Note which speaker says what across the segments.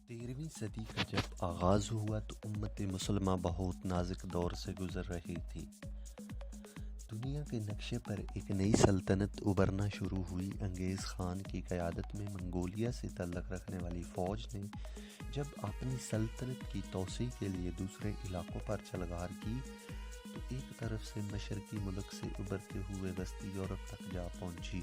Speaker 1: 13ویں صدی کا جب آغاز ہوا تو امت مسلمہ بہت نازک دور سے گزر رہی تھی۔ دنیا کے نقشے پر ایک نئی سلطنت ابھرنا شروع ہوئی۔ انگریز خان کی قیادت میں منگولیا سے تعلق رکھنے والی فوج نے جب اپنی سلطنت کی توسیع کے لیے دوسرے علاقوں پر چلغار کی تو ایک طرف سے مشرقی ملک سے ابھرتے ہوئے وسطی یورپ تک جا پہنچی،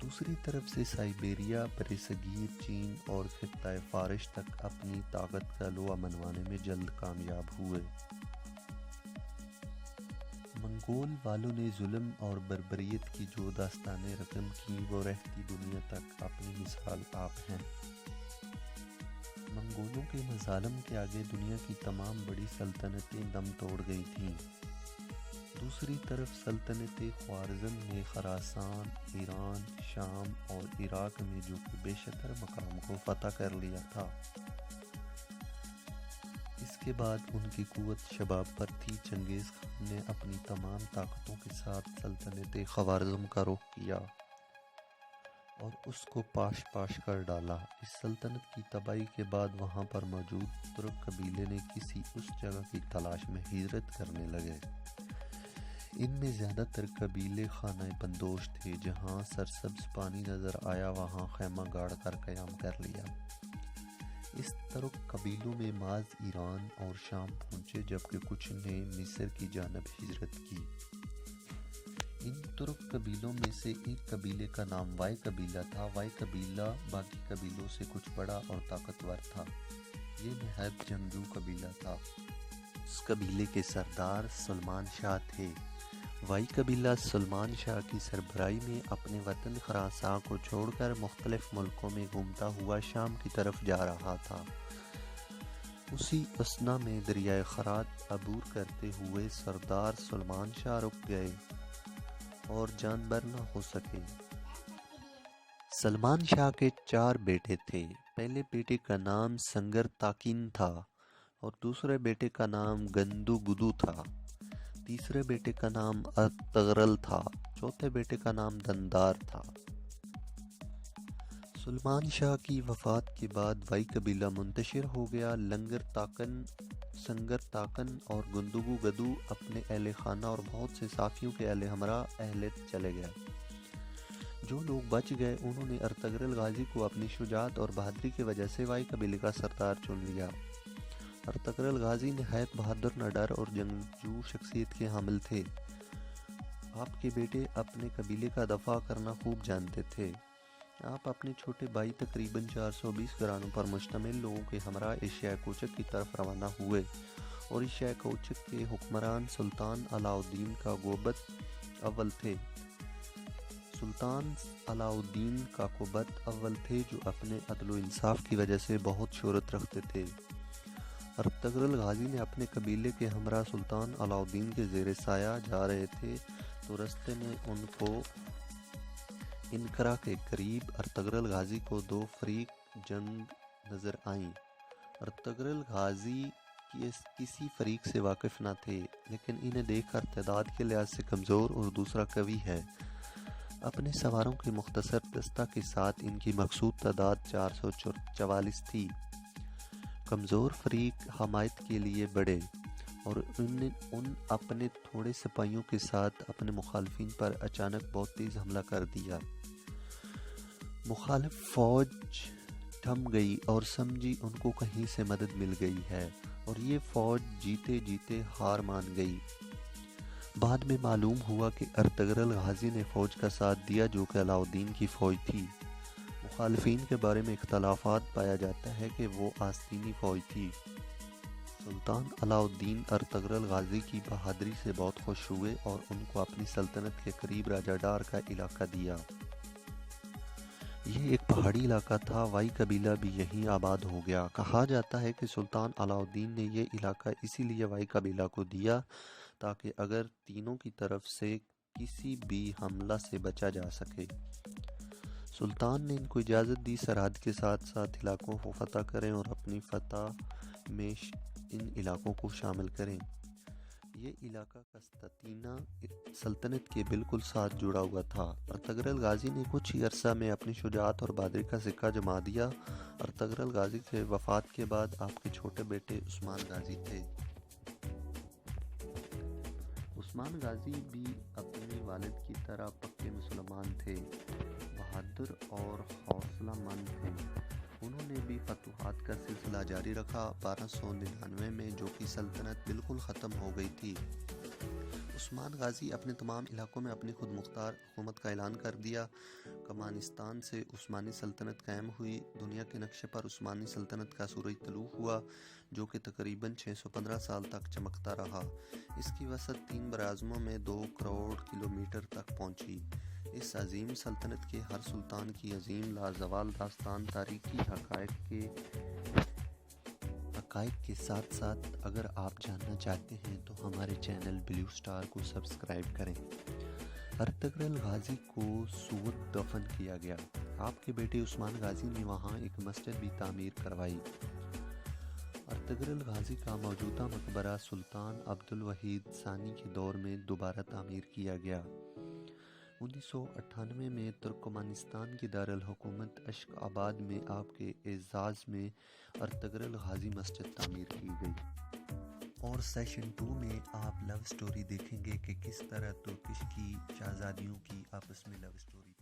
Speaker 1: دوسری طرف سے سائبیریا، برصغیر چین اور خطہ فارس تک اپنی طاقت کا لوا منوانے میں جلد کامیاب ہوئے۔ منگول والوں نے ظلم اور بربریت کی جو داستانیں رقم کی وہ رہتی دنیا تک اپنی مثال آپ ہیں۔ منگولوں کے مظالم کے آگے دنیا کی تمام بڑی سلطنتیں دم توڑ گئی تھیں۔ دوسری طرف سلطنت خوارزم نے خراسان، ایران، شام اور عراق میں جو کہ بے شتر مقام کو فتح کر لیا تھا۔ اس کے بعد ان کی قوت شباب پر تھی۔ چنگیز خان نے اپنی تمام طاقتوں کے ساتھ سلطنت خوارزم کا رخ کیا اور اس کو پاش پاش کر ڈالا۔ اس سلطنت کی تباہی کے بعد وہاں پر موجود ترک قبیلے نے کسی اس جگہ کی تلاش میں ہجرت کرنے لگے۔ ان میں زیادہ تر قبیلے خانہ بندوش تھے۔ جہاں سرسبز پانی نظر آیا وہاں خیمہ گاڑ کر قیام کر لیا۔ اس ترک قبیلوں میں بعض ایران اور شام پہنچے جبکہ کچھ نے مصر کی جانب ہجرت کی۔ ان ترک قبیلوں میں سے ایک قبیلے کا نام وائی قبیلہ تھا۔ وائی قبیلہ باقی قبیلوں سے کچھ بڑا اور طاقتور تھا۔ یہ نہایت جنگجو قبیلہ تھا۔ اس قبیلے کے سردار سلمان شاہ تھے۔ وائی قبیلہ سلمان شاہ کی سربراہی میں اپنے وطن خراساں کو چھوڑ کر مختلف ملکوں میں گھومتا ہوا شام کی طرف جا رہا تھا۔ اسی اثنا میں دریائے فرات عبور کرتے ہوئے سردار سلمان شاہ رک گئے اور جانبر نہ ہو سکے۔ سلمان شاہ کے 4 بیٹے تھے۔ پہلے بیٹے کا نام سنگر تاکین تھا اور دوسرے بیٹے کا نام گندو گدو تھا، تیسرے بیٹے کا نام ارطغرل تھا، چوتھے بیٹے کا نام دندار تھا۔ سلمان شاہ کی وفات کے بعد وائی قبیلہ منتشر ہو گیا۔ سنگر تاکن اور گندگو گدو اپنے اہل خانہ اور بہت سے صافیوں کے اہل ہمراہ اہلیت چلے گئے۔ جو لوگ بچ گئے انہوں نے ارطغرل غازی کو اپنی شجاعت اور بہادری کی وجہ سے وائی قبیلے کا سردار چن لیا۔ ارطغرل غازی نہایت بہادر، نڈر اور جنگجو شخصیت کے حامل تھے۔ آپ کے بیٹے اپنے قبیلے کا دفاع کرنا خوب جانتے تھے۔ آپ اپنے چھوٹے بھائی تقریباً 420 گھرانوں پر مشتمل لوگوں کے ہمراہ ایشیا کوچک کی طرف روانہ ہوئے اور ایشیا کوچک کے حکمران سلطان علاء الدین کاکوبت اول تھے۔ سلطان علاء الدین کاکوبت اول تھے جو اپنے عدل و انصاف کی وجہ سے بہت شہرت رکھتے تھے۔ ارطغرل غازی نے اپنے قبیلے کے ہمراہ سلطان علاء الدین کے زیر سایہ جا رہے تھے تو رستے میں ان کو انقرہ کے قریب ارطغرل غازی کو 2 فریق جنگ نظر آئیں۔ ارطغرل غازی کسی فریق سے واقف نہ تھے لیکن انہیں دیکھ کر تعداد کے لحاظ سے کمزور اور دوسرا قوی ہے۔ اپنے سواروں کے مختصر دستہ کے ساتھ ان کی مقصود تعداد 444 تھی۔ کمزور فریق حمایت کے لیے بڑھے اور ان اپنے تھوڑے سپاہیوں کے ساتھ اپنے مخالفین پر اچانک بہت تیز حملہ کر دیا۔ مخالف فوج تھم گئی اور سمجھی ان کو کہیں سے مدد مل گئی ہے اور یہ فوج جیتے جیتے ہار مان گئی۔ بعد میں معلوم ہوا کہ ارطغرل غازی نے فوج کا ساتھ دیا جو کہ علاء الدین کی فوج تھی۔ مخالفین کے بارے میں اختلافات پایا جاتا ہے کہ وہ آستینی فوج تھی۔ سلطان علاء الدین ارطغرل غازی کی بہادری سے بہت خوش ہوئے اور ان کو اپنی سلطنت کے قریب راجہ ڈار کا علاقہ دیا۔ یہ ایک پہاڑی علاقہ تھا۔ وائی قبیلہ بھی یہیں آباد ہو گیا۔ کہا جاتا ہے کہ سلطان علاء الدین نے یہ علاقہ اسی لیے وائی قبیلہ کو دیا تاکہ اگر تینوں کی طرف سے کسی بھی حملہ سے بچا جا سکے۔ سلطان نے ان کو اجازت دی سرحد کے ساتھ ساتھ علاقوں کو فتح کریں اور اپنی فتح میں ان علاقوں کو شامل کریں۔ یہ علاقہ قسطنطینیہ سلطنت کے بالکل ساتھ جڑا ہوا تھا۔ ارطغرل غازی نے کچھ ہی عرصہ میں اپنی شجاعت اور بہادری کا سکہ جما دیا۔ ارطغرل غازی کے وفات کے بعد آپ کے چھوٹے بیٹے عثمان غازی تھے۔ عثمان غازی بھی اپنے والد کی طرح پکے مسلمان تھے، بہادر اور حوصلہ مند تھے۔ انہوں نے بھی فتوحات کا سلسلہ جاری رکھا۔ 1299 میں جو کہ سلطنت بالکل ختم ہو گئی تھی، عثمان غازی اپنے تمام علاقوں میں اپنی خود مختار حکومت کا اعلان کر دیا۔ کمانستان سے عثمانی سلطنت قائم ہوئی۔ دنیا کے نقشے پر عثمانی سلطنت کا سورج طلوع ہوا، جو کہ تقریباً 615 سال تک چمکتا رہا۔ اس کی وسعت 3 براعظموں میں 2 کروڑ کلومیٹر تک پہنچی۔ اس عظیم سلطنت کے ہر سلطان کی عظیم لازوال داستان، تاریخی حقائق کے ساتھ ساتھ اگر آپ جاننا چاہتے ہیں تو ہمارے چینل بلیو سٹار کو سبسکرائب کریں۔ ارطغرل غازی کو سوت دفن کیا گیا۔ آپ کے بیٹے عثمان غازی نے وہاں ایک مسجد بھی تعمیر کروائی۔ ارطغرل غازی کا موجودہ مقبرہ سلطان عبدالوحید ثانی کے دور میں دوبارہ تعمیر کیا گیا۔ 1998 میں ترکمانستان کی دارالحکومت اشک آباد میں آپ کے اعزاز میں ارطغرل غازی مسجد تعمیر کی گئی۔ اور سیشن 2 میں آپ لو سٹوری دیکھیں گے کہ کس طرح ترکش کی شہزادیوں کی آپس میں لو سٹوری